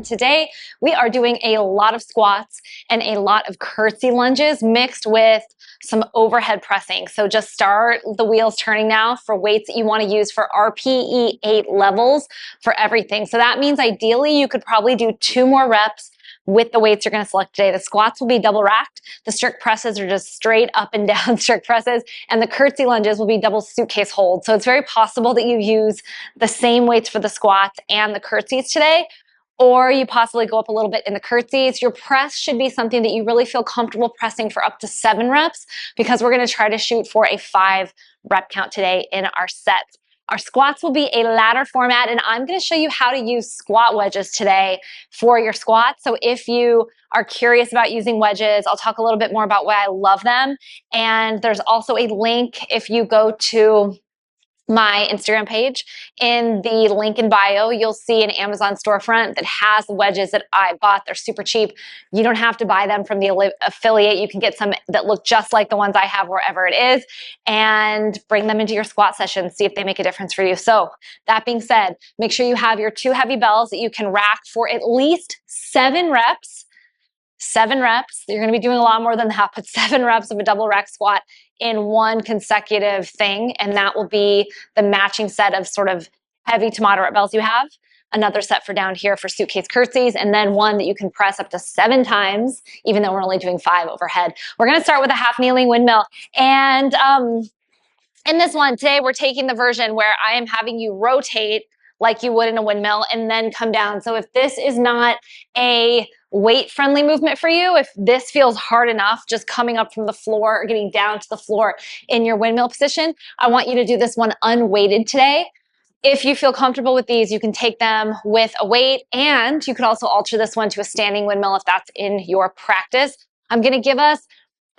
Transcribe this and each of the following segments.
and today we are doing a lot of squats and a lot of curtsey lunges mixed with some overhead pressing. So just start the wheels turning now for weights that you want to use for RPE 8 levels for everything. So that means ideally you could probably do 2 more reps with the weights you're going to select today. The squats will be double racked. The strict presses are just straight up and down strict presses. And the curtsey lunges will be double suitcase hold. So it's very possible that you use the same weights for the squats and the curtseys today, or you possibly go up a little bit in the curtseys. Your press should be something that you really feel comfortable pressing for up to 7 reps because we're going to try to shoot for a 5 rep count today in our set. Our squats will be a ladder format, and I'm going to show you how to use squat wedges today for your squats. So if you are curious about using wedges, I'll talk a little bit more about why I love them. And there's also a link if you go to my Instagram page. In the link in bio, you'll see an Amazon storefront that has wedges that I bought. They're super cheap. You don't have to buy them from the affiliate. You can get some that look just like the ones I have wherever it is and bring them into your squat sessions, see if they make a difference for you. So that being said, make sure you have your 2 heavy bells that you can rack for at least 7 reps. 7 reps. You're going to be doing a lot more than that, but 7 reps of a double rack squat in one consecutive thing. And that will be the matching set of sort of heavy to moderate bells you have. Another set for down here for suitcase curtsies, and then one that you can press up to 7 times, even though we're only doing 5 overhead. We're going to start with a half kneeling windmill. And in this one today, we're taking the version where I am having you rotate like you would in a windmill and then come down. So if this is not a weight-friendly movement for you, if this feels hard enough, just coming up from the floor or getting down to the floor in your windmill position, I want you to do this one unweighted today. If you feel comfortable with these, you can take them with a weight, and you could also alter this one to a standing windmill if that's in your practice. I'm going to give us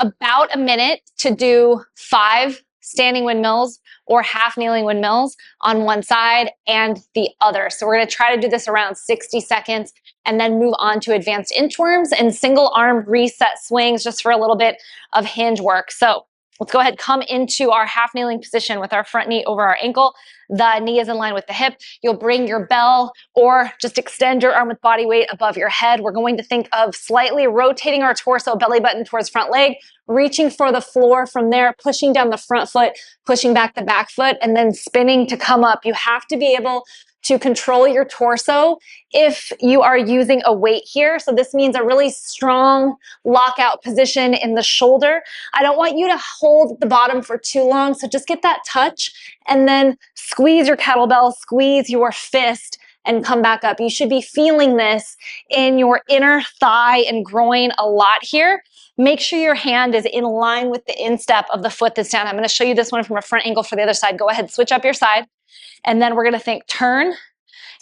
about a minute to do 5 standing windmills or half kneeling windmills on one side and the other. So we're going to try to do this around 60 seconds and then move on to advanced inchworms and single arm reset swings just for a little bit of hinge work. So let's go ahead, come into our half kneeling position with our front knee over our ankle. The knee is in line with the hip. You'll bring your bell or just extend your arm with body weight above your head. We're going to think of slightly rotating our torso, belly button towards front leg, reaching for the floor from there, pushing down the front foot, pushing back the back foot, and then spinning to come up. You have to be able to control your torso if you are using a weight here. So this means a really strong lockout position in the shoulder. I don't want you to hold the bottom for too long, so just get that touch and then squeeze your kettlebell, squeeze your fist, and come back up. You should be feeling this in your inner thigh and groin a lot here. Make sure your hand is in line with the instep of the foot that's down. I'm going to show you this one from a front angle for the other side. Go ahead, switch up your side. And then we're going to think turn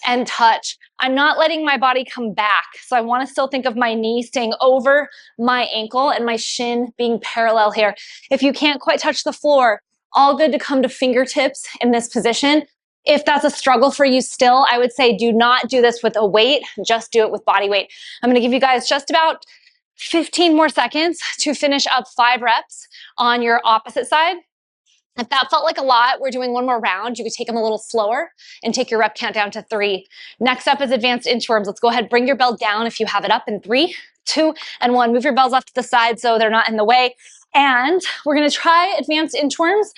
and touch. I'm not letting my body come back. So I want to still think of my knee staying over my ankle and my shin being parallel here. If you can't quite touch the floor, all good to come to fingertips in this position. If that's a struggle for you still, I would say do not do this with a weight, just do it with body weight. I'm going to give you guys just about 15 more seconds to finish up 5 reps on your opposite side. If that felt like a lot, we're doing one more round. You could take them a little slower and take your rep count down to 3. Next up is advanced inchworms. Let's go ahead, bring your bell down if you have it up in 3, 2, and 1. Move your bells off to the side so they're not in the way. And we're going to try advanced inchworms.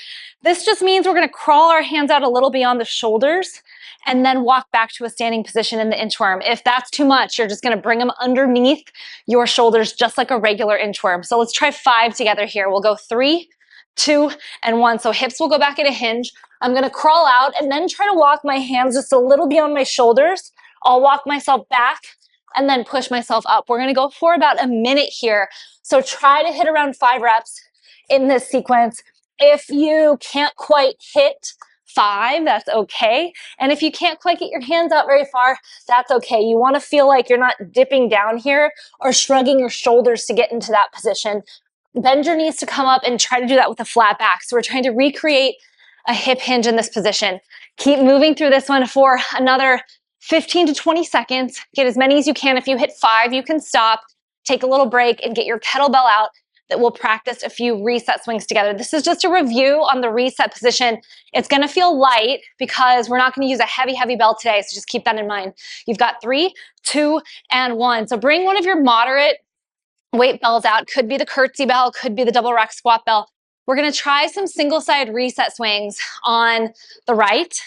This just means we're going to crawl our hands out a little beyond the shoulders and then walk back to a standing position in the inchworm. If that's too much, you're just going to bring them underneath your shoulders just like a regular inchworm. So let's try 5 together here. We'll go 3, 2, and 1. So hips will go back at a hinge. I'm going to crawl out and then try to walk my hands just a little beyond my shoulders. I'll walk myself back and then push myself up. We're going to go for about a minute here. So try to hit around 5 reps in this sequence. If you can't quite hit 5, that's okay. And if you can't quite get your hands out very far, that's okay. You want to feel like you're not dipping down here or shrugging your shoulders to get into that position. Bend your knees to come up and try to do that with a flat back. So we're trying to recreate a hip hinge in this position. Keep moving through this one for another 15 to 20 seconds. Get as many as you can. If you hit 5, you can stop, take a little break, and get your kettlebell out. that we'll practice a few reset swings together. This is just a review on the reset position. It's gonna feel light because we're not gonna use a heavy, heavy bell today, so just keep that in mind. You've got 3, 2, and 1. So bring one of your moderate weight bells out. Could be the curtsey bell, could be the double rack squat bell. We're gonna try some single side reset swings on the right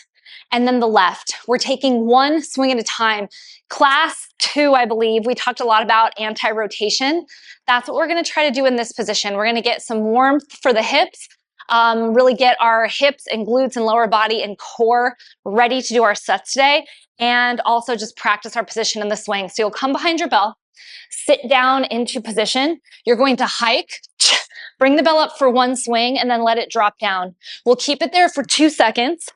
and then the left. We're taking one swing at a time. Class 2, I believe, we talked a lot about anti-rotation. That's what we're gonna try to do in this position. We're gonna get some warmth for the hips, really get our hips and glutes and lower body and core ready to do our sets today, and also just practice our position in the swing. So you'll come behind your bell, sit down into position. You're going to hike, bring the bell up for one swing, and then let it drop down. We'll keep it there for 2 seconds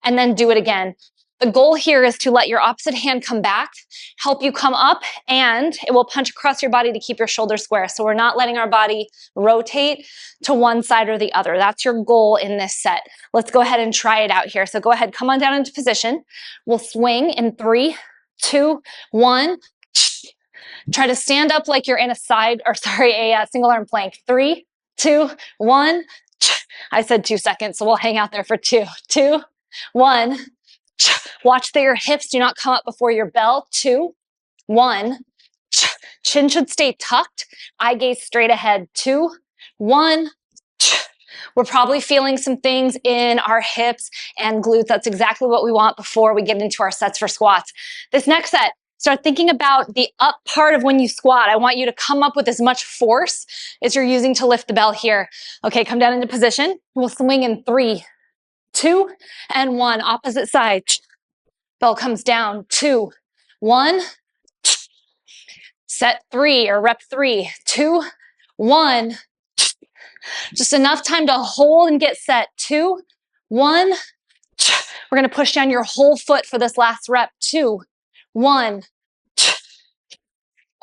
and then do it again. The goal here is to let your opposite hand come back, help you come up, and it will punch across your body to keep your shoulders square. So we're not letting our body rotate to one side or the other. That's your goal in this set. Let's go ahead and try it out here. So go ahead, come on down into position. We'll swing in 3, 2, 1. Try to stand up like you're in a single arm plank. 3, 2, 1. I said 2 seconds, so we'll hang out there for 2, 2, 1. Watch that your hips do not come up before your bell. 2, 1. Chin should stay tucked. Eye gaze straight ahead. 2, 1. We're probably feeling some things in our hips and glutes. That's exactly what we want before we get into our sets for squats. This next set, start thinking about the up part of when you squat. I want you to come up with as much force as you're using to lift the bell here. Okay, come down into position. We'll swing in 3, 2, and 1. Opposite side. Bell comes down. 2, 1. Set 3 or rep 3, 2, 1. Just enough time to hold and get set. 2, 1. We're going to push down your whole foot for this last rep. 2, 1.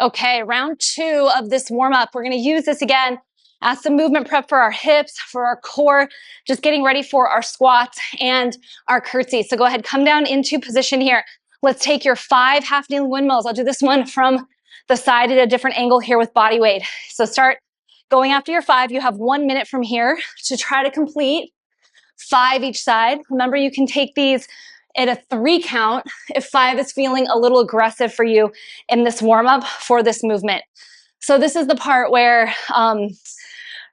Okay, round 2 of this warm up. We're going to use this again as some movement prep for our hips, for our core, just getting ready for our squats and our curtsey. So go ahead, come down into position here. Let's take your 5 half kneeling windmills. I'll do this one from the side at a different angle here with body weight. So start going after your 5. You have 1 minute from here to try to complete 5 each side. Remember, you can take these at a 3 count if 5 is feeling a little aggressive for you in this warm up for this movement. So this is the part where,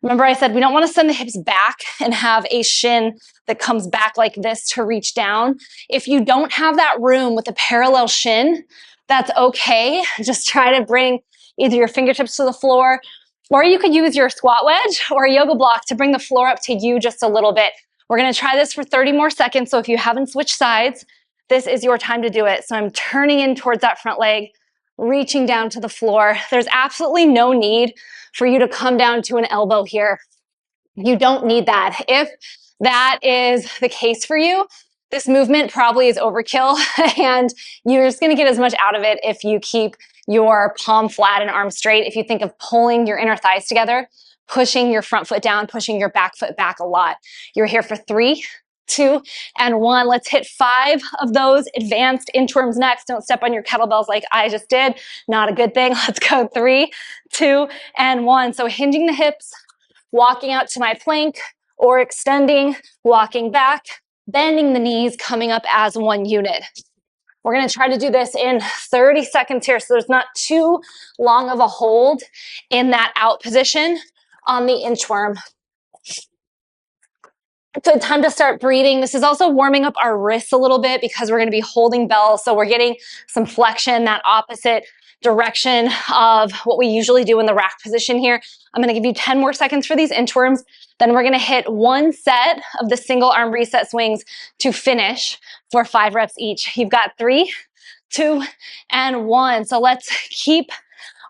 remember I said we don't want to send the hips back and have a shin that comes back like this to reach down. If you don't have that room with a parallel shin, that's okay. Just try to bring either your fingertips to the floor, or you could use your squat wedge or a yoga block to bring the floor up to you just a little bit. We're going to try this for 30 more seconds. So if you haven't switched sides, this is your time to do it. So I'm turning in towards that front leg, reaching down to the floor. There's absolutely no need for you to come down to an elbow here. You don't need that. If that is the case for you, this movement probably is overkill and you're just going to get as much out of it if you keep your palm flat and arm straight. If you think of pulling your inner thighs together, pushing your front foot down, pushing your back foot back a lot. You're here for 3, 2, and 1. Let's hit 5 of those advanced inchworms next. Don't step on your kettlebells like I just did. Not a good thing. Let's go 3, 2, and 1. So hinging the hips, walking out to my plank, or extending, walking back, bending the knees, coming up as one unit. We're going to try to do this in 30 seconds here, so there's not too long of a hold in that out position on the inchworm. Good time to start breathing. This is also warming up our wrists a little bit because we're going to be holding bells, so we're getting some flexion, that opposite direction of what we usually do in the rack position here. I'm going to give you 10 more seconds for these inchworms. Then we're going to hit 1 set of the single arm reset swings to finish for 5 reps each. You've got 3, 2, and 1. So let's keep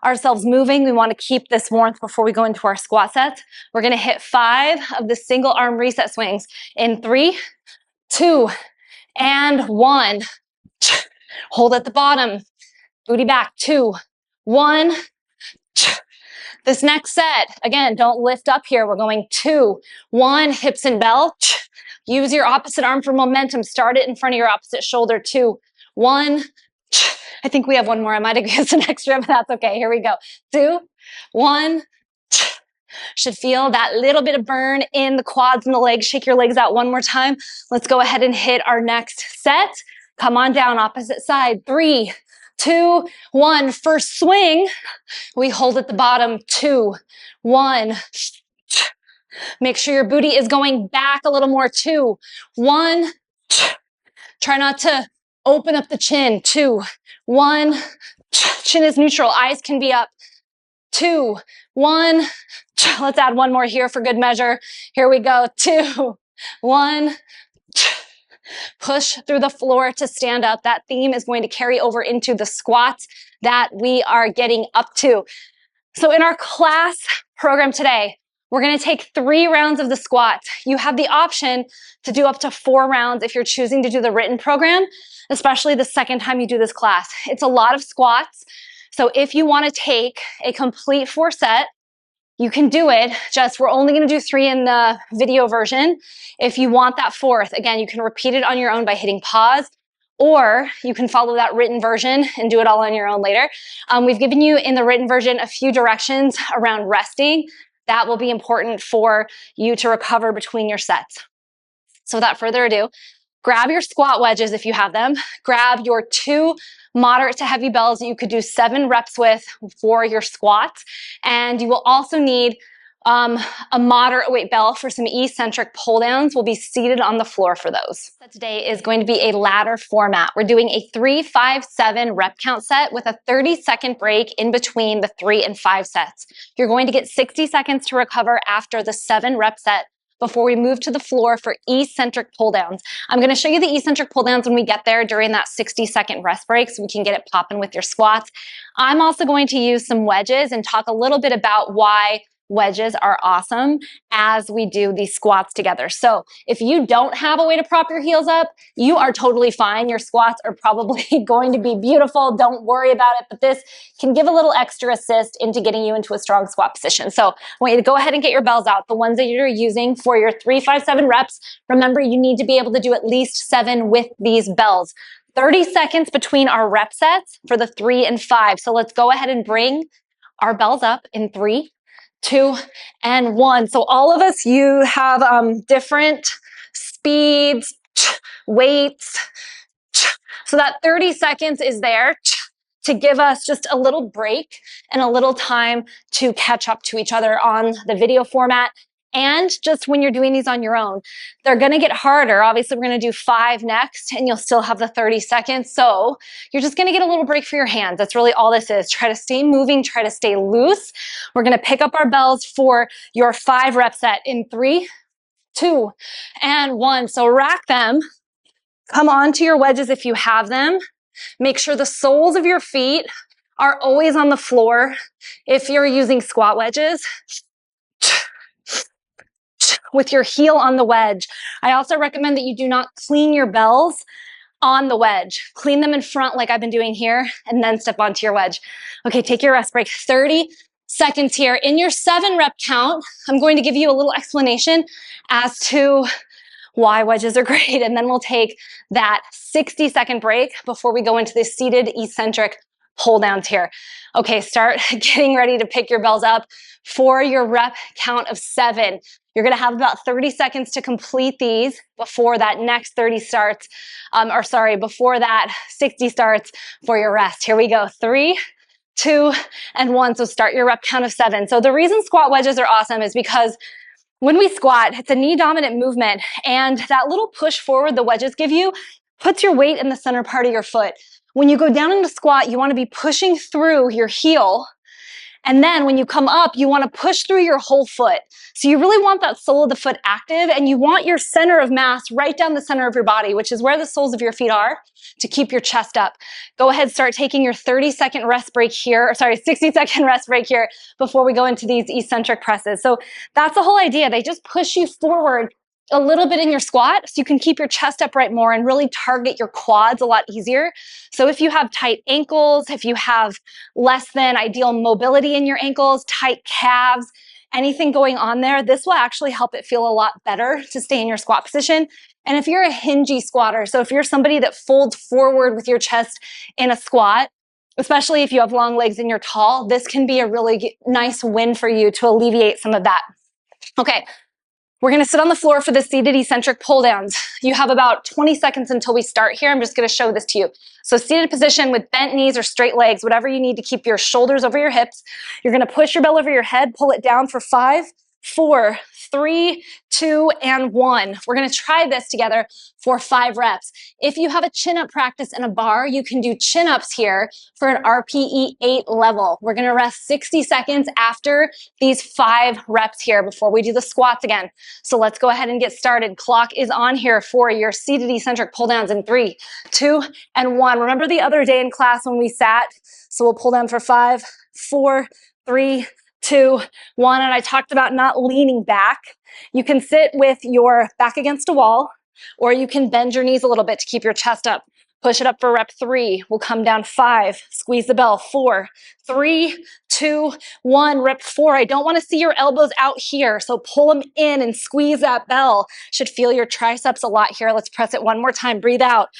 ourselves moving. We want to keep this warmth before we go into our squat sets. We're going to hit 5 of the single arm reset swings in 3, 2, and 1. Hold at the bottom. Booty back. 2, 1. This next set, again, don't lift up here. We're going 2, 1, hips and bell. Use your opposite arm for momentum. Start it in front of your opposite shoulder. 2, 1. I think we have one more. I might have used an extra, but that's okay. Here we go. 2, 1. Should feel that little bit of burn in the quads and the legs. Shake your legs out one more time. Let's go ahead and hit our next set. Come on down, opposite side. 3, 2, 1. First swing. We hold at the bottom. 2, 1. Make sure your booty is going back a little more. 2, 1. Try not to open up the chin. 2, 1. Chin is neutral. Eyes can be up. 2, 1. Let's add one more here for good measure. Here we go. 2, 1. Push through the floor to stand up. That theme is going to carry over into the squats that we are getting up to. So in our class program today, we're going to take 3 rounds of the squats. You have the option to do up to 4 rounds if you're choosing to do the written program, especially the second time you do this class. It's a lot of squats. So if you want to take a complete 4 set, you can do it. Just we're only going to do 3 in the video version. If you want that 4th, again, you can repeat it on your own by hitting pause, or you can follow that written version and do it all on your own later. We've given you in the written version a few directions around resting. That will be important for you to recover between your sets. So without further ado, grab your squat wedges if you have them. Grab your 2 moderate to heavy bells that you could do 7 reps with for your squats. And you will also need a moderate weight bell for some eccentric pull downs. We'll be seated on the floor for those. So today is going to be a ladder format. We're doing a 3, 5, 7 rep count set with a 30-second break in between the 3 and 5 sets. You're going to get 60 seconds to recover after the 7 rep set before we move to the floor for eccentric pull downs. I'm going to show you the eccentric pull downs when we get there during that 60-second rest break so we can get it popping with your squats. I'm also going to use some wedges and talk a little bit about why wedges are awesome as we do these squats together. So if you don't have a way to prop your heels up, you are totally fine. Your squats are probably going to be beautiful. Don't worry about it, but this can give a little extra assist into getting you into a strong squat position. So I want you to go ahead and get your bells out, the ones that you're using for your 3, 5, 7 reps. Remember, you need to be able to do at least 7 with these bells. 30 seconds between our rep sets for the 3 and 5. So let's go ahead and bring our bells up in 3, 2, and 1. So all of us, you have different speeds, weights. So that 30 seconds is there to give us just a little break and a little time to catch up to each other on the video format. And just when you're doing these on your own, they're going to get harder. Obviously, we're going to do 5 next, and you'll still have the 30 seconds. So you're just going to get a little break for your hands. That's really all this is. Try to stay moving. Try to stay loose. We're going to pick up our bells for your 5 rep set in 3, 2, and 1. So rack them. Come onto your wedges if you have them. Make sure the soles of your feet are always on the floor if you're using squat wedges, with your heel on the wedge. I also recommend that you do not clean your bells on the wedge. Clean them in front like I've been doing here, and then step onto your wedge. Okay, take your rest break. 30 seconds here. In your 7 rep count, I'm going to give you a little explanation as to why wedges are great, and then we'll take that 60-second break before we go into the seated eccentric pull downs here. Okay, start getting ready to pick your bells up for your rep count of 7. You're going to have about 30 seconds to complete these before that next 30 starts, before that 60 starts for your rest. Here we go. 3, 2, and 1. So start your rep count of 7. So the reason squat wedges are awesome is because when we squat, it's a knee dominant movement, and that little push forward the wedges give you puts your weight in the center part of your foot. When you go down into squat, you want to be pushing through your heel. And then when you come up, you want to push through your whole foot. So you really want that sole of the foot active, and you want your center of mass right down the center of your body, which is where the soles of your feet are, to keep your chest up. Go ahead, start taking your 30-second rest break here, 60-second rest break here before we go into these eccentric presses. So that's the whole idea. They just push you forward a little bit in your squat so you can keep your chest upright more and really target your quads a lot easier. So if you have tight ankles, if you have less than ideal mobility in your ankles, tight calves, anything going on there, this will actually help it feel a lot better to stay in your squat position. And if you're a hingy squatter, so if you're somebody that folds forward with your chest in a squat, especially if you have long legs and you're tall, this can be a really nice win for you to alleviate some of that. Okay, we're gonna sit on the floor for the seated eccentric pull downs. You have about 20 seconds until we start here. I'm just gonna show this to you. So seated position with bent knees or straight legs, whatever you need to keep your shoulders over your hips. You're gonna push your bell over your head, pull it down for 5, 4, 3, 2, and 1. We're gonna try this together for 5 reps. If you have a chin-up practice in a bar, you can do chin-ups here for an RPE 8 level. We're gonna rest 60 seconds after these 5 reps here before we do the squats again. So let's go ahead and get started. Clock is on here for your seated eccentric pull downs in 3, 2, and 1. Remember the other day in class when we sat? So we'll pull down for 5, 4, 3, 2, 1, and I talked about not leaning back. You can sit with your back against a wall, or you can bend your knees a little bit to keep your chest up. Push it up for rep 3. We'll come down 5, squeeze the bell, 4, 3, 2, 1, rep 4. I don't want to see your elbows out here, so pull them in and squeeze that bell. Should feel your triceps a lot here. Let's press it one more time. Breathe out.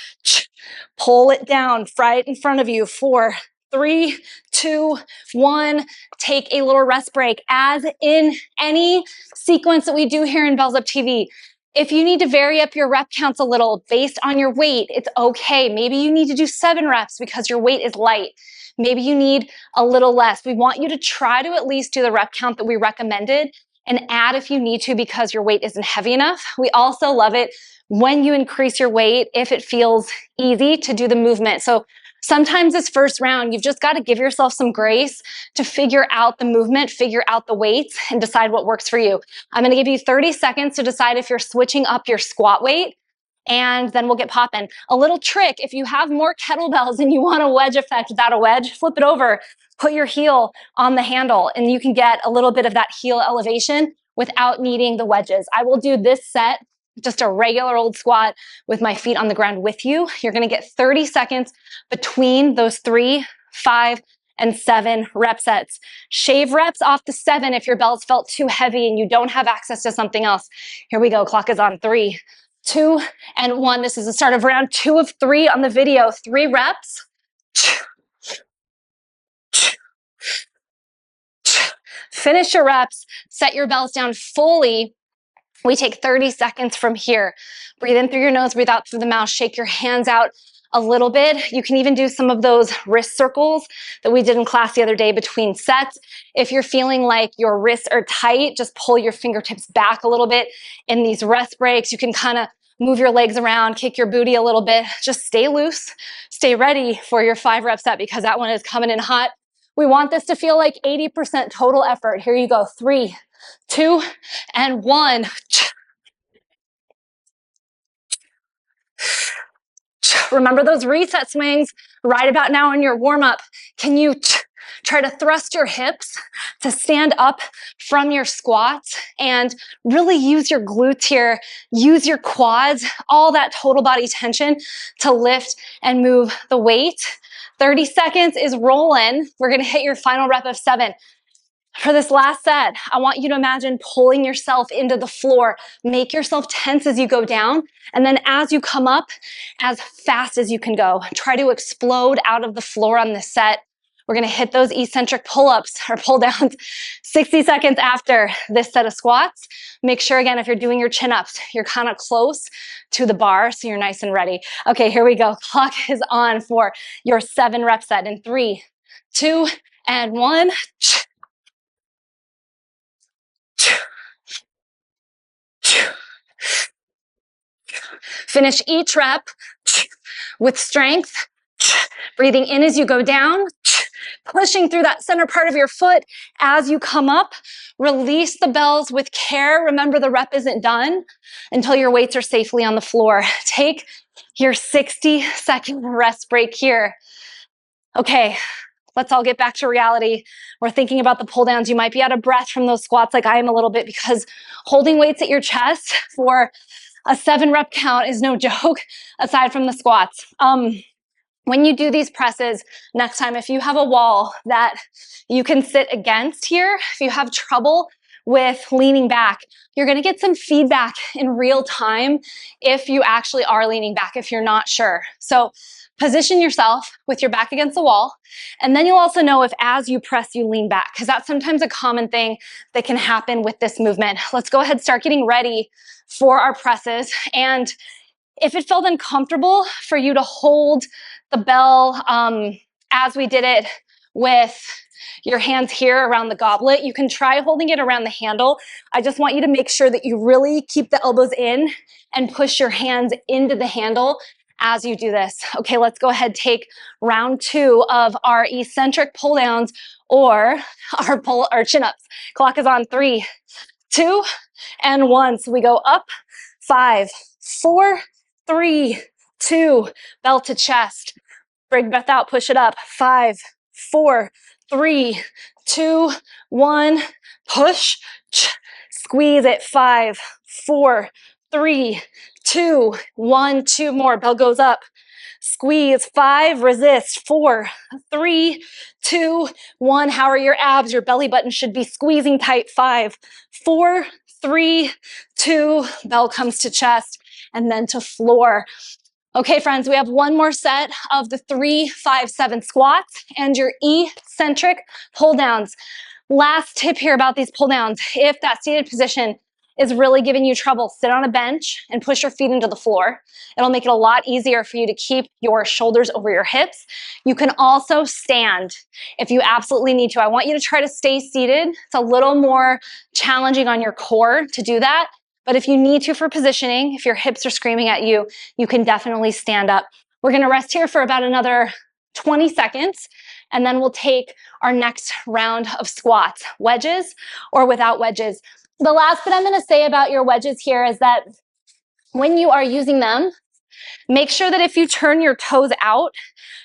Pull it down right in front of you. 4, 3, 2, 1. Take a little rest break. As in any sequence that we do here in Bells Up TV, if you need to vary up your rep counts a little based on your weight, it's okay. Maybe you need to do 7 reps because your weight is light. Maybe you need a little less. We want you to try to at least do the rep count that we recommended and add if you need to because your weight isn't heavy enough. We also love it when you increase your weight if it feels easy to do the movement. So sometimes this first round, you've just got to give yourself some grace to figure out the movement, figure out the weights, and decide what works for you. I'm going to give you 30 seconds to decide if you're switching up your squat weight, and then we'll get popping. A little trick, if you have more kettlebells and you want a wedge effect without a wedge, flip it over, put your heel on the handle, and you can get a little bit of that heel elevation without needing the wedges. I will do this set, just a regular old squat with my feet on the ground with you. You're gonna get 30 seconds between those 3, 5, and 7 rep sets. Shave reps off the 7 if your bells felt too heavy and you don't have access to something else. Here we go, clock is on. 3, 2, and 1. This is the start of round 2 of 3 on the video. 3 reps. Finish your reps, set your bells down fully. We take 30 seconds from here. Breathe in through your nose, breathe out through the mouth, shake your hands out a little bit. You can even do some of those wrist circles that we did in class the other day between sets. If you're feeling like your wrists are tight, just pull your fingertips back a little bit in these rest breaks. You can kind of move your legs around, kick your booty a little bit. Just stay loose, stay ready for your 5 rep set because that one is coming in hot. We want this to feel like 80% total effort. Here you go. 3, 2, and 1. Remember those reset swings right about now in your warm-up. Can you try to thrust your hips to stand up from your squats and really use your glutes here, use your quads, all that total body tension to lift and move the weight. 30 seconds is rolling. We're gonna hit your final rep of 7. For this last set, I want you to imagine pulling yourself into the floor. Make yourself tense as you go down. And then as you come up, as fast as you can go. Try to explode out of the floor on this set. We're gonna hit those eccentric pull-ups or pull-downs 60 seconds after this set of squats. Make sure, again, if you're doing your chin-ups, you're kind of close to the bar so you're nice and ready. Okay, here we go. Clock is on for your 7 rep set in 3, 2, and 1. Finish each rep with strength, breathing in as you go down, pushing through that center part of your foot as you come up. Release the bells with care. Remember, the rep isn't done until your weights are safely on the floor. Take your 60-second rest break here. Okay, let's all get back to reality. We're thinking about the pull downs. You might be out of breath from those squats like I am a little bit because holding weights at your chest for a 7 rep count is no joke aside from the squats. When you do these presses next time, if you have a wall that you can sit against here, if you have trouble with leaning back, you're gonna get some feedback in real time if you actually are leaning back, if you're not sure. So Position yourself with your back against the wall. And then you'll also know if as you press, you lean back, because that's sometimes a common thing that can happen with this movement. Let's go ahead and start getting ready for our presses. And if it felt uncomfortable for you to hold the bell as we did it with your hands here around the goblet, you can try holding it around the handle. I just want you to make sure that you really keep the elbows in and push your hands into the handle as you do this. Okay, let's go ahead, take round 2 of our eccentric pull downs or our chin-ups. Clock is on 3, 2, and 1. So we go up, 5, 4, 3, 2, bell to chest. Big breath out, push it up. 5, 4, 3, 2, 1, push, squeeze it. 5, 4, 3, 2, 1, 2 more. Bell goes up. Squeeze. 5, resist. 4, 3, 2, 1. How are your abs? Your belly button should be squeezing tight. 5, 4, 3, 2, bell comes to chest and then to floor. Okay, friends, we have one more set of the 3, 5, 7 squats and your eccentric pull downs. Last tip here about these pull downs. If that seated position is really giving you trouble, sit on a bench and push your feet into the floor. It'll make it a lot easier for you to keep your shoulders over your hips. You can also stand if you absolutely need to. I want you to try to stay seated. It's a little more challenging on your core to do that. But if you need to for positioning, if your hips are screaming at you, you can definitely stand up. We're gonna rest here for about another 20 seconds, and then we'll take our next round of squats, wedges or without wedges. The last bit I'm gonna say about your wedges here is that when you are using them, make sure that if you turn your toes out,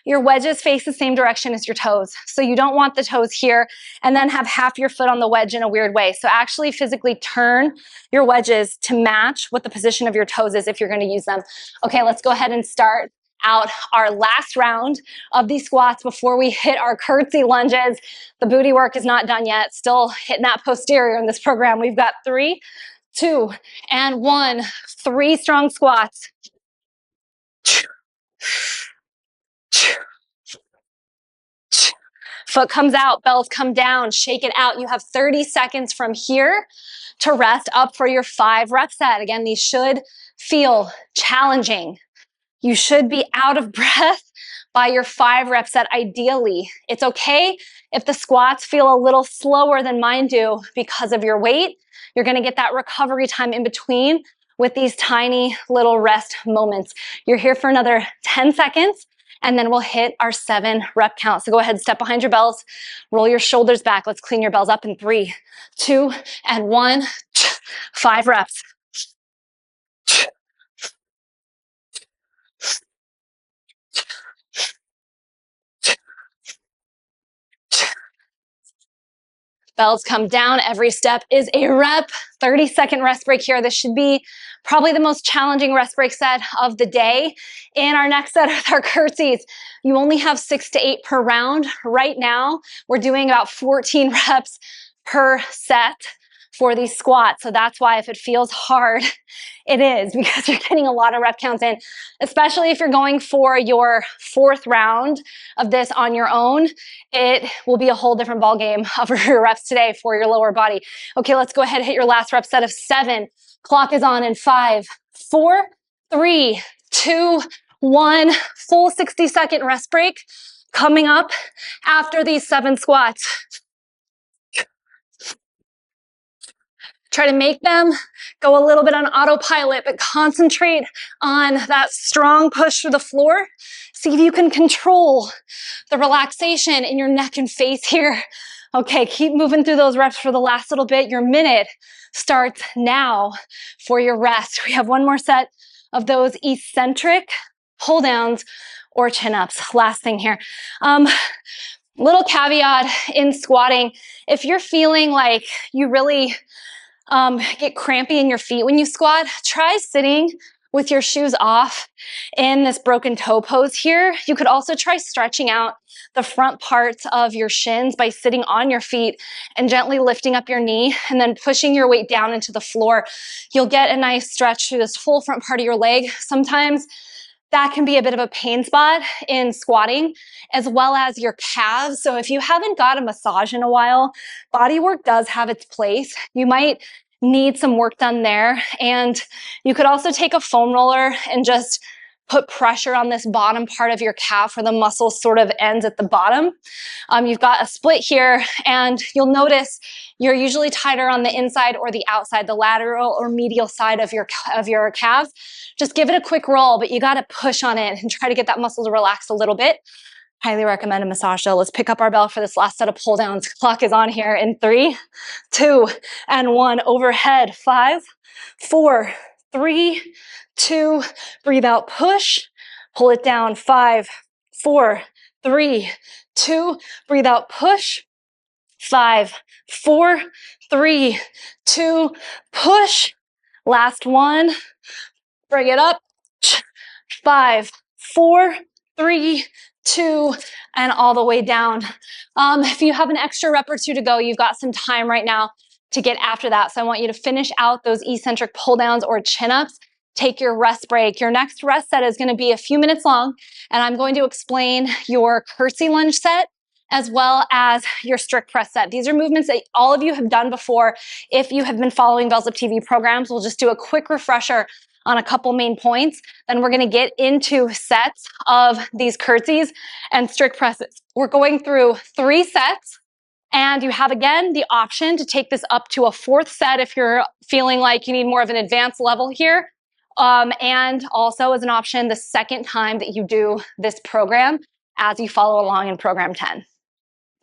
your wedges face the same direction as your toes. So you don't want the toes here and then have half your foot on the wedge in a weird way. So actually physically turn your wedges to match what the position of your toes is if you're going to use them. Okay, let's go ahead and start out our last round of these squats before we hit our curtsey lunges. The booty work is not done yet. Still hitting that posterior in this program. We've got 3, 2, and 1. 3 strong squats. Foot comes out, bells come down, shake it out. You have 30 seconds from here to rest up for your 5 rep set. Again, these should feel challenging. You should be out of breath by your 5 rep set, ideally. It's okay if the squats feel a little slower than mine do because of your weight. You're gonna get that recovery time in between with these tiny little rest moments. You're here for another 10 seconds. And then we'll hit our 7 rep count. So go ahead, step behind your bells, roll your shoulders back. Let's clean your bells up in 3, 2, and 1. 5 reps. Bells come down. Every step is a rep. 30-second rest break here. This should be probably the most challenging rest break set of the day. In our next set of our curtsies, you only have 6 to 8 per round. Right now, we're doing about 14 reps per set for these squats. So that's why if it feels hard, it is, because you're getting a lot of rep counts in, especially if you're going for your 4th round of this on your own. It will be a whole different ballgame of your reps today for your lower body. Okay, let's go ahead and hit your last rep set of 7. Clock is on in 5, 4, 3, 2, 1. Full 60-second rest break coming up after these 7 squats. Try to make them go a little bit on autopilot, but concentrate on that strong push through the floor. See if you can control the relaxation in your neck and face here. Okay, keep moving through those reps for the last little bit. Your minute starts now for your rest. We have one more set of those eccentric pull downs or chin ups. Last thing here. Little caveat in squatting. If you're feeling like you really get crampy in your feet when you squat, try sitting with your shoes off in this broken toe pose here. You could also try stretching out the front parts of your shins by sitting on your feet and gently lifting up your knee and then pushing your weight down into the floor. You'll get a nice stretch through this full front part of your leg. Sometimes that can be a bit of a pain spot in squatting, as well as your calves. So if you haven't got a massage in a while, body work does have its place. You might need some work done there. And you could also take a foam roller and just put pressure on this bottom part of your calf where the muscle sort of ends at the bottom. You've got a split here, and you'll notice you're usually tighter on the inside or the outside, the lateral or medial side of your calves. Just give it a quick roll, but you got to push on it and try to get that muscle to relax a little bit. Highly recommend a massage though. Let's pick up our bell for this last set of pull downs. Clock is on here in 3, 2, and 1. Overhead. 5, 4, 3, 2. Breathe out, push. Pull it down. 5, 4, 3, 2. Breathe out, push. 5, 4, 3, 2. Push. Last one. Bring it up. 5, 4, 3, 2, and all the way down. If you have an extra rep or two to go, you've got some time right now to get after that. So I want you to finish out those eccentric pull downs or chin-ups. Take your rest break. Your next rest set is going to be a few minutes long, and I'm going to explain your curtsey lunge set as well as your strict press set. These are movements that all of you have done before. If you have been following Bells Up TV programs, we'll just do a quick refresher on a couple main points. Then we're going to get into sets of these curtsies and strict presses. We're going through 3 sets, and you have, again, the option to take this up to a 4th set if you're feeling like you need more of an advanced level here. And also as an option, the second time that you do this program as you follow along in program 10.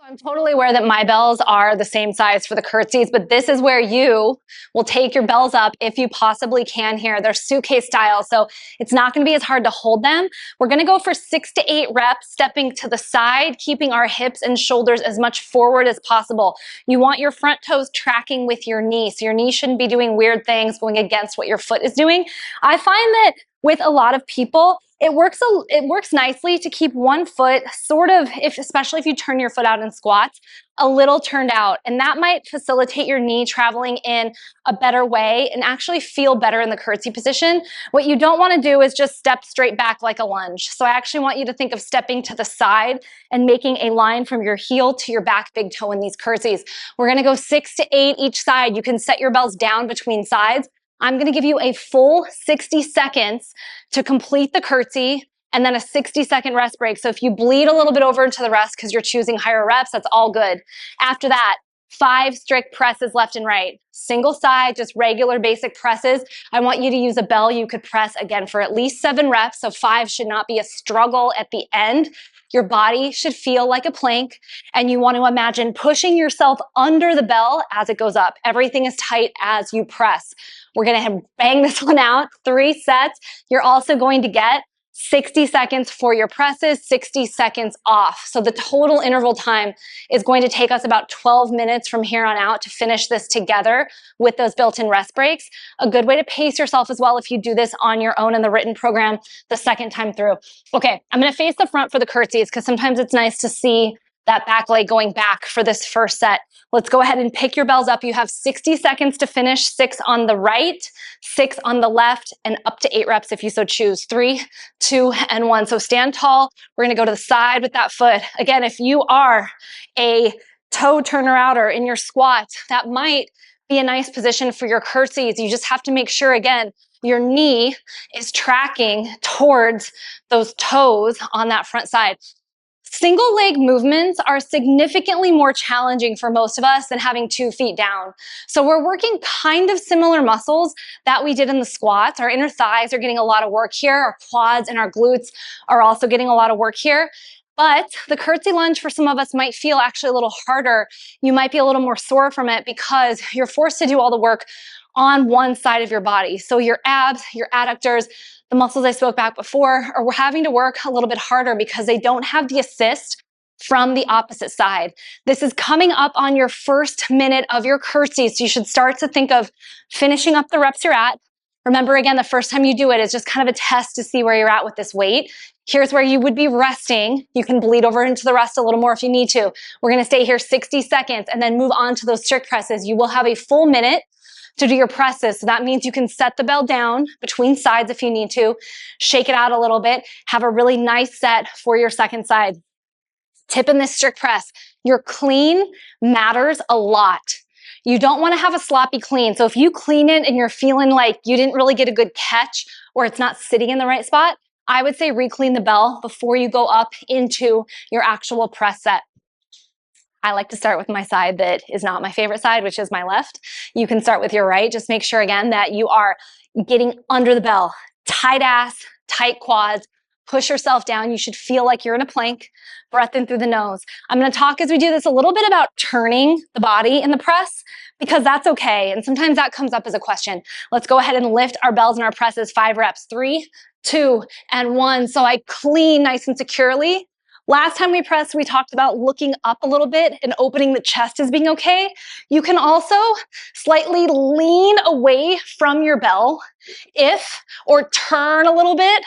I'm totally aware that my bells are the same size for the curtsies, but this is where you will take your bells up if you possibly can here. They're suitcase style, so it's not going to be as hard to hold them. We're going to go for 6 to 8 reps, stepping to the side, keeping our hips and shoulders as much forward as possible. You want your front toes tracking with your knee, so your knee shouldn't be doing weird things going against what your foot is doing. I find that with a lot of people, it works nicely to keep one foot sort of, especially if you turn your foot out in squats, a little turned out. And that might facilitate your knee traveling in a better way and actually feel better in the curtsey position. What you don't want to do is just step straight back like a lunge. So I actually want you to think of stepping to the side and making a line from your heel to your back big toe in these curtsies. We're going to go 6 to 8 each side. You can set your bells down between sides. I'm going to give you a full 60 seconds to complete the curtsey and then a 60-second rest break. So if you bleed a little bit over into the rest because you're choosing higher reps, that's all good. After that, 5 strict presses left and right. Single side, just regular basic presses. I want you to use a bell you could press again for at least 7 reps. So 5 should not be a struggle at the end. Your body should feel like a plank, and you want to imagine pushing yourself under the bell as it goes up. Everything is tight as you press. We're going to bang this one out, 3 sets. You're also going to get 60 seconds for your presses, 60 seconds off. So the total interval time is going to take us about 12 minutes from here on out to finish this together with those built-in rest breaks. A good way to pace yourself as well if you do this on your own in the written program the second time through. Okay, I'm going to face the front for the curtsies because sometimes it's nice to see that back leg going back for this first set. Let's go ahead and pick your bells up. You have 60 seconds to finish, 6 on the right, 6 on the left, and up to 8 reps if you so choose. 3, 2, and 1. So stand tall. We're going to go to the side with that foot. Again, if you are a toe turner outer in your squat, that might be a nice position for your curtsies. You just have to make sure, again, your knee is tracking towards those toes on that front side. Single leg movements are significantly more challenging for most of us than having 2 feet down. So we're working kind of similar muscles that we did in the squats. Our inner thighs are getting a lot of work here. Our quads and our glutes are also getting a lot of work here. But the curtsey lunge for some of us might feel actually a little harder. You might be a little more sore from it because you're forced to do all the work on one side of your body. So your abs, your adductors, the muscles I spoke about before, or we're having to work a little bit harder because they don't have the assist from the opposite side. This is coming up on your first minute of your curtsy, so you should start to think of finishing up the reps you're at. Remember, again, the first time you do it is just kind of a test to see where you're at with this weight. Here's where you would be resting. You can bleed over into the rest a little more if you need to. We're going to stay here 60 seconds and then move on to those strict presses. You will have a full minute. to do your presses. So that means you can set the bell down between sides if you need to, shake it out a little bit, have a really nice set for your second side. Tip in this strict press, your clean matters a lot. You don't want to have a sloppy clean. So if you clean it and you're feeling like you didn't really get a good catch or it's not sitting in the right spot, I would say re-clean the bell before you go up into your actual press set. I like to start with my side that is not my favorite side, which is my left. You can start with your right. Just make sure again that you are getting under the bell, tight ass, tight quads, push yourself down. You should feel like you're in a plank, breath in through the nose. I'm going to talk as we do this a little bit about turning the body in the press because that's okay. And sometimes that comes up as a question. Let's go ahead and lift our bells and our presses, 5 reps, 3, 2, and 1. So I clean nice and securely. Last time we pressed, we talked about looking up a little bit and opening the chest as being okay. You can also slightly lean away from your bell or turn a little bit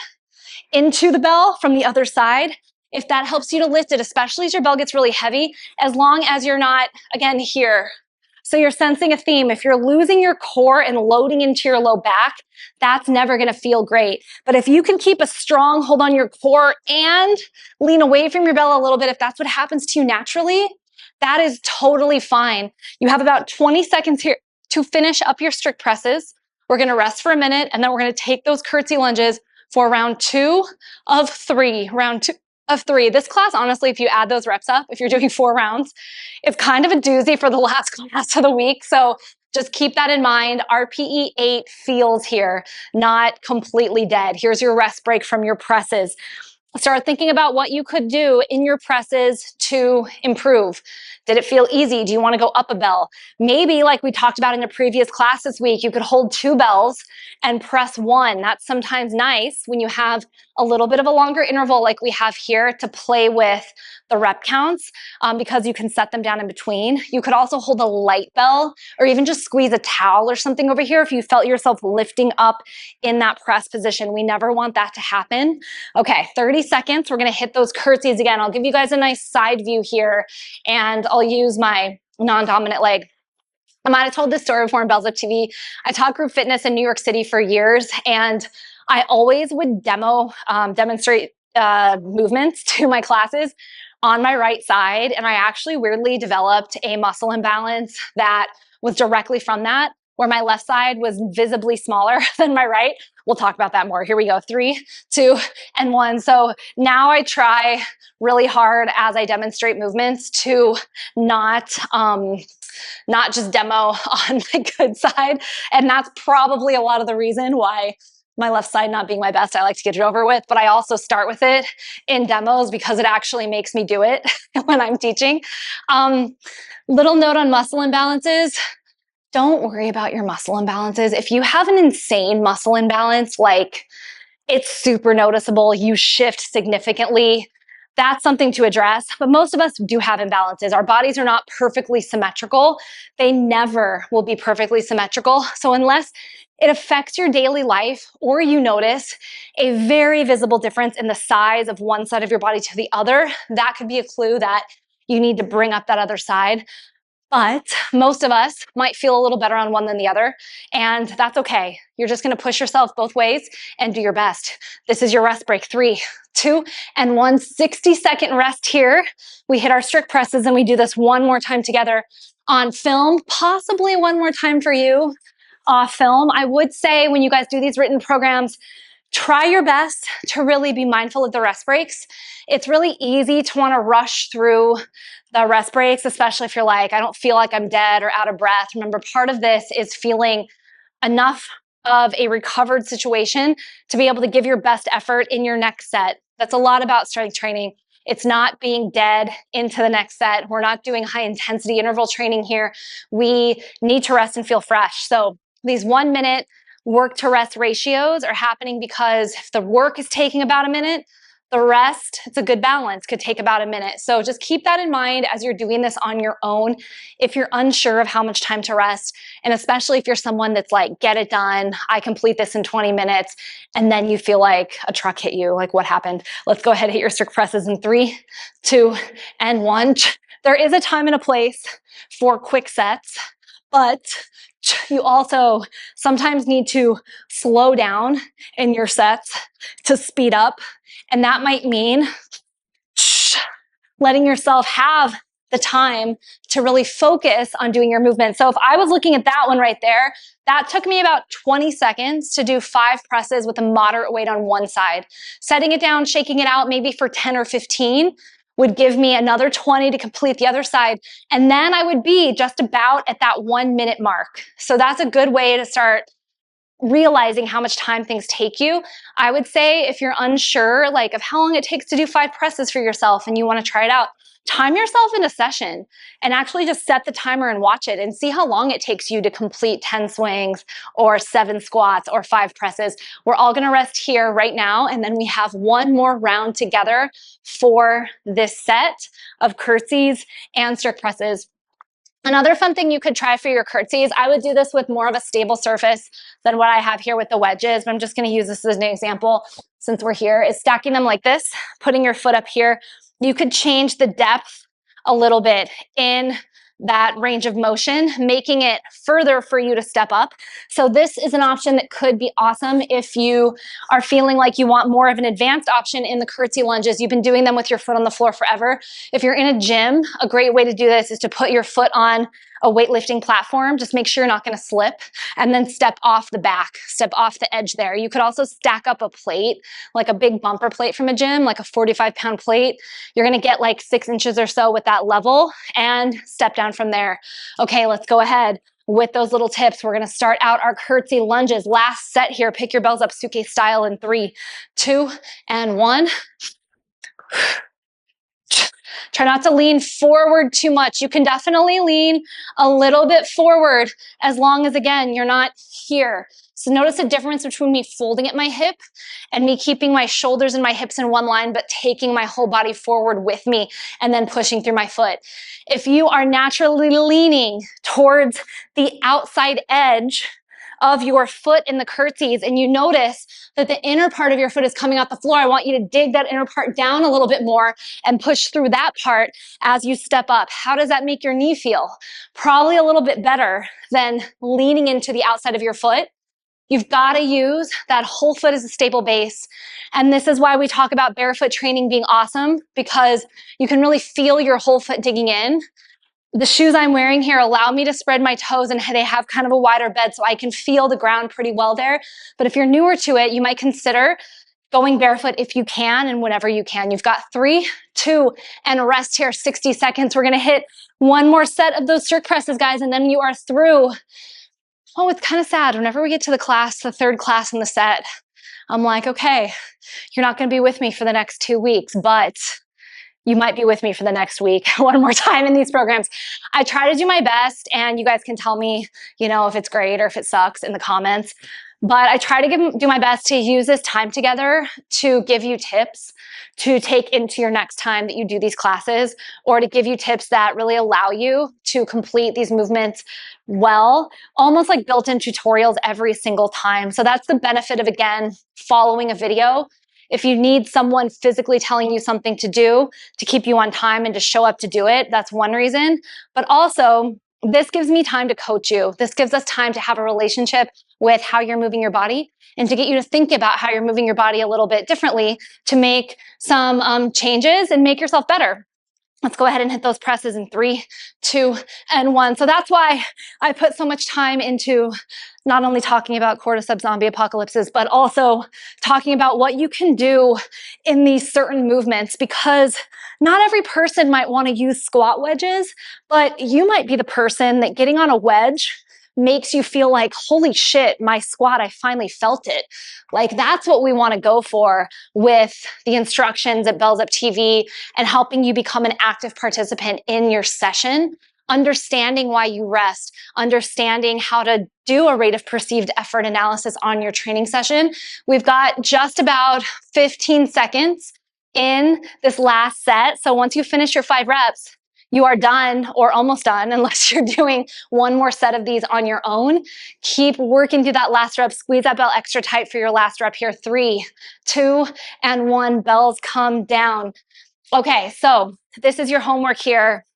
into the bell from the other side, if that helps you to lift it, especially as your bell gets really heavy, as long as you're not, again, here. So you're sensing a theme. If you're losing your core and loading into your low back, that's never going to feel great. But if you can keep a strong hold on your core and lean away from your bell a little bit, if that's what happens to you naturally, that is totally fine. You have about 20 seconds here to finish up your strict presses. We're going to rest for a minute, and then we're going to take those curtsey lunges for round 2 of 3. Round 2 of 3. This class, honestly, if you add those reps up, if you're doing 4 rounds, it's kind of a doozy for the last class of the week. So just keep that in mind. RPE 8 feels here, not completely dead. Here's your rest break from your presses. Start thinking about what you could do in your presses to improve. Did it feel easy? Do you want to go up a bell? Maybe, like we talked about in a previous class this week, you could hold 2 bells and press 1. That's sometimes nice when you have a little bit of a longer interval like we have here to play with the rep counts because you can set them down in between. You could also hold a light bell or even just squeeze a towel or something over here if you felt yourself lifting up in that press position. We never want that to happen. Okay, 30 seconds. We're going to hit those curtsies again. I'll give you guys a nice side view here and I'll use my non-dominant leg. I might have told this story before on Bells Up TV. I taught group fitness in New York City for years, and I always would demonstrate movements to my classes on my right side, and I actually weirdly developed a muscle imbalance that was directly from that, where my left side was visibly smaller than my right. We'll talk about that more. Here we go. 3, 2, and 1. So now I try really hard as I demonstrate movements to not just demo on my good side. And that's probably a lot of the reason why my left side not being my best, I like to get it over with, but I also start with it in demos because it actually makes me do it when I'm teaching. Little note on muscle imbalances. Don't worry about your muscle imbalances. If you have an insane muscle imbalance, like it's super noticeable, you shift significantly, that's something to address. But most of us do have imbalances. Our bodies are not perfectly symmetrical. They never will be perfectly symmetrical. So unless it affects your daily life or you notice a very visible difference in the size of one side of your body to the other, that could be a clue that you need to bring up that other side. But most of us might feel a little better on one than the other, and that's okay. You're just going to push yourself both ways and do your best. This is your rest break. 3, 2, and 1. 60-second rest here. We hit our strict presses and we do this one more time together on film, possibly one more time for you off film. I would say when you guys do these written programs, try your best to really be mindful of the rest breaks. It's really easy to want to rush through the rest breaks, especially if you're like, I don't feel like I'm dead or out of breath. Remember, part of this is feeling enough of a recovered situation to be able to give your best effort in your next set. That's a lot about strength training. It's not being dead into the next set. We're not doing high intensity interval training here. We need to rest and feel fresh. So these 1 minute work to rest ratios are happening because if the work is taking about a minute, the rest, it's a good balance, could take about a minute. So just keep that in mind as you're doing this on your own. If you're unsure of how much time to rest, and especially if you're someone that's like, get it done, I complete this in 20 minutes, and then you feel like a truck hit you, like what happened? Let's go ahead and hit your strict presses in 3, 2, and 1. There is a time and a place for quick sets, but You also sometimes need to slow down in your sets to speed up. And that might mean letting yourself have the time to really focus on doing your movement. So if I was looking at that one right there, that took me about 20 seconds to do 5 presses with a moderate weight on one side. Setting it down, shaking it out maybe for 10 or 15 would give me another 20 to complete the other side. And then I would be just about at that 1 minute mark. So that's a good way to start realizing how much time things take you. I would say if you're unsure like of how long it takes to do 5 presses for yourself and you want to try it out, time yourself in a session and actually just set the timer and watch it and see how long it takes you to complete 10 swings or 7 squats or 5 presses. We're all going to rest here right now, and then we have one more round together for this set of curtsies and strict presses. Another fun thing you could try for your curtsies, I would do this with more of a stable surface than what I have here with the wedges, but I'm just going to use this as an example since we're here, is stacking them like this, putting your foot up here. You could change the depth a little bit in that range of motion, making it further for you to step up. So this is an option that could be awesome if you are feeling like you want more of an advanced option in the curtsy lunges. You've been doing them with your foot on the floor forever. If you're in a gym, a great way to do this is to put your foot on a weightlifting platform. Just make sure you're not going to slip, and then step off the back, step off the edge there. You could also stack up a plate, like a big bumper plate from a gym, like a 45-pound plate. You're going to get like 6 inches or so with that level and step down from there. Okay, let's go ahead with those little tips. We're going to start out our curtsy lunges. Last set here. Pick your bells up suitcase style in 3, 2, and 1. Try not to lean forward too much. You can definitely lean a little bit forward as long as, again, you're not here. So notice the difference between me folding at my hip and me keeping my shoulders and my hips in one line, but taking my whole body forward with me and then pushing through my foot. If you are naturally leaning towards the outside edge of your foot in the curtsies and you notice that the inner part of your foot is coming off the floor, I want you to dig that inner part down a little bit more and push through that part as you step up. How does that make your knee feel? Probably a little bit better than leaning into the outside of your foot. You've got to use that whole foot as a stable base. And this is why we talk about barefoot training being awesome, because you can really feel your whole foot digging in. The shoes I'm wearing here allow me to spread my toes, and they have kind of a wider bed, so I can feel the ground pretty well there. But if you're newer to it, you might consider going barefoot if you can and whenever you can. You've got 3, 2, and rest here, 60 seconds. We're going to hit one more set of those strict presses, guys, and then you are through. Oh, it's kind of sad. Whenever we get to the class, the 3rd class in the set, I'm like, okay, you're not going to be with me for the next 2 weeks, but you might be with me for the next week one more time in these programs. I try to do my best, and you guys can tell me, if it's great or if it sucks in the comments. But I try to do my best to use this time together to give you tips to take into your next time that you do these classes, or to give you tips that really allow you to complete these movements well, almost like built-in tutorials every single time. So that's the benefit of, again, following a video. If you need someone physically telling you something to do to keep you on time and to show up to do it, that's one reason. But also, this gives me time to coach you. This gives us time to have a relationship with how you're moving your body and to get you to think about how you're moving your body a little bit differently to make some changes and make yourself better. Let's go ahead and hit those presses in 3, 2, and 1. So that's why I put so much time into not only talking about cordyceps zombie apocalypses, but also talking about what you can do in these certain movements, because not every person might want to use squat wedges, but you might be the person that getting on a wedge makes you feel like, holy shit, my squat, I finally felt it. Like, that's what we want to go for with the instructions at Bells Up TV and helping you become an active participant in your session, understanding why you rest, understanding how to do a rate of perceived effort analysis on your training session. We've got just about 15 seconds in this last set. So once you finish your 5 reps, you are done or almost done, unless you're doing one more set of these on your own. Keep working through that last rep. Squeeze that bell extra tight for your last rep here. 3, 2, and 1. Bells come down. Okay, so this is your homework here.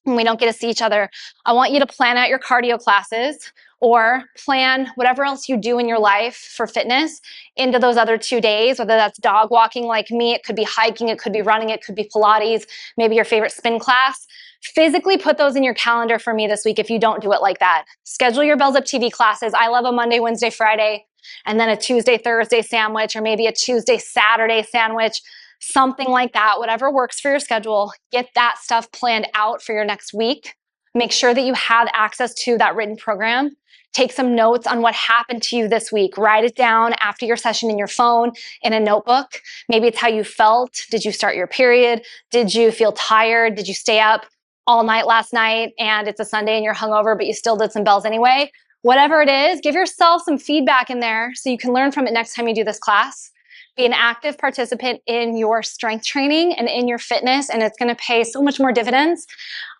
and we don't get to see each other, I want you to plan out your cardio classes or plan whatever else you do in your life for fitness into those other 2 days, whether that's dog walking like me, it could be hiking, it could be running, it could be Pilates, maybe your favorite spin class. Physically put those in your calendar for me this week if you don't do it like that. Schedule your Bells Up TV classes. I love a Monday, Wednesday, Friday, and then a Tuesday, Thursday sandwich, or maybe a Tuesday, Saturday sandwich, something like that. Whatever works for your schedule, get that stuff planned out for your next week. Make sure that you have access to that written program. Take some notes on what happened to you this week. Write it down after your session in your phone, in a notebook. Maybe it's how you felt. Did you start your period? Did you feel tired? Did you stay up all night last night and it's a Sunday and you're hungover, but you still did some bells anyway? Whatever it is, give yourself some feedback in there so you can learn from it next time you do this class. Be an active participant in your strength training and in your fitness, and it's going to pay so much more dividends.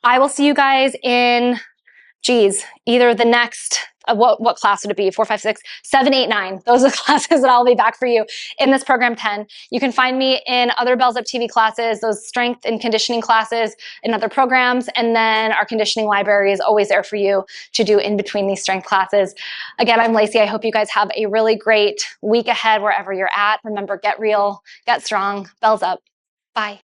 I will see you guys in, either the next, what class would it be? 4, 5, 6, 7, 8, 9. Those are the classes that I'll be back for you in this program 10. You can find me in other Bells Up TV classes, those strength and conditioning classes in other programs. And then our conditioning library is always there for you to do in between these strength classes. Again, I'm Lacey. I hope you guys have a really great week ahead wherever you're at. Remember, get real, get strong, bells up. Bye.